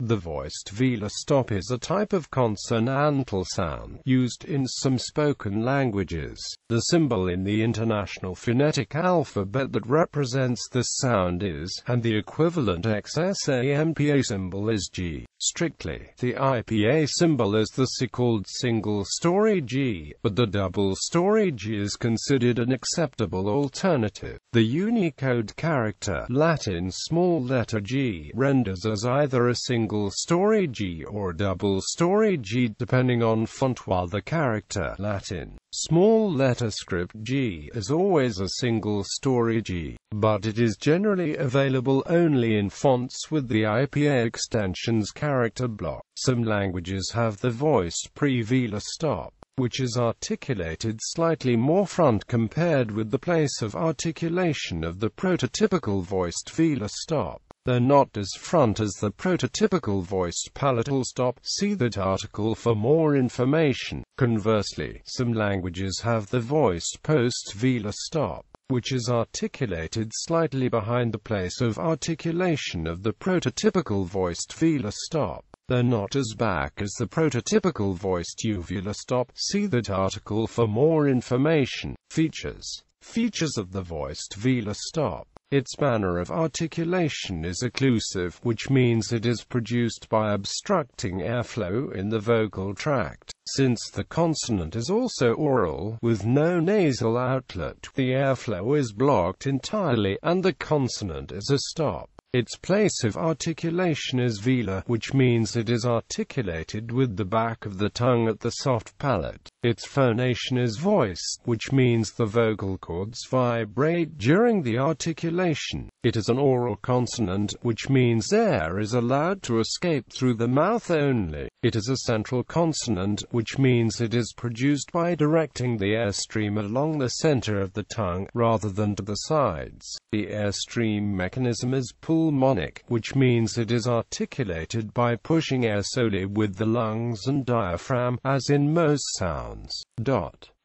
The voiced velar stop is a type of consonantal sound used in some spoken languages. The symbol in the International Phonetic Alphabet that represents this sound is, and the equivalent X-SAMPA symbol is g.Strictly. The IPA symbol is the so-called single-storey G, but the double-storey G is considered an acceptable alternative. The Unicode character, Latin small letter g, renders as either a single-storey G or double-storey G depending on font, while the character, Latin small letter script G, is always a single-storey G, but it is generally available only in fonts with the IPA Extensions character block. Some languages have the voiced pre-velar stop, which is articulated slightly more front compared with the place of articulation of the prototypical voiced velar stop. They're not as front as the prototypical voiced palatal stop. See that article for more information. Conversely, some languages have the voiced post-velar stop, which is articulated slightly behind the place of articulation of the prototypical voiced velar stop. They're not as back as the prototypical voiced uvular stop. See that article for more information. Features of the voiced velar stop. Its manner of articulation is occlusive, which means it is produced by obstructing airflow in the vocal tract. Since the consonant is also oral, with no nasal outlet, the airflow is blocked entirely, and the consonant is a stop. Its place of articulation is velar, which means it is articulated with the back of the tongue at the soft palate. Its phonation is voiced, which means the vocal cords vibrate during the articulation. It is an oral consonant, which means air is allowed to escape through the mouth only. It is a central consonant, which means it is produced by directing the airstream along the center of the tongue, rather than to the sides. The airstream mechanism is pulmonic, which means it is articulated by pushing air solely with the lungs and diaphragm, as in most sounds.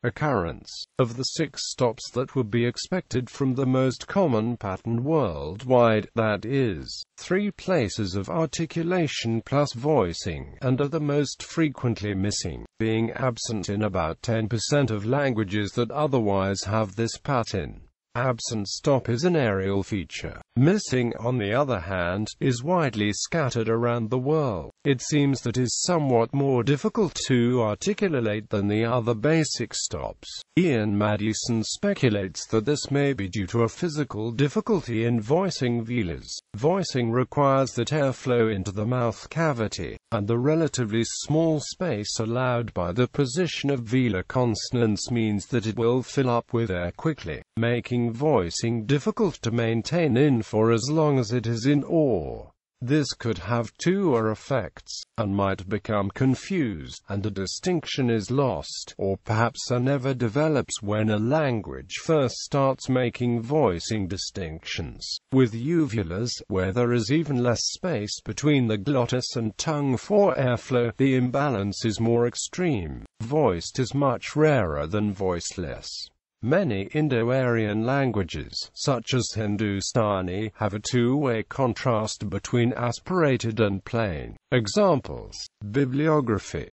Occurrence of the 6 stops that would be expected from the most common pattern worldwide, that is, 3 places of articulation plus voicing, and are the most frequently missing, being absent in about 10% of languages that otherwise have this pattern. Absent stop is an areal feature. Missing, on the other hand, is widely scattered around the world. It seems that is somewhat more difficult to articulate than the other basic stops. Ian Madison speculates that this may be due to a physical difficulty in voicing velars. Voicing requires that airflow into the mouth cavity, and the relatively small space allowed by the position of velar consonants means that it will fill up with air quickly, making voicing difficult to maintain for as long as it is in or. This could have 2 effects, and might become confused, and a distinction is lost, or perhaps never develops when a language first starts making voicing distinctions. With uvulars, where there is even less space between the glottis and tongue for airflow, the imbalance is more extreme. Voiced is much rarer than voiceless. Many Indo-Aryan languages, such as Hindustani, have a 2-way contrast between aspirated and plain. Examples: bibliography.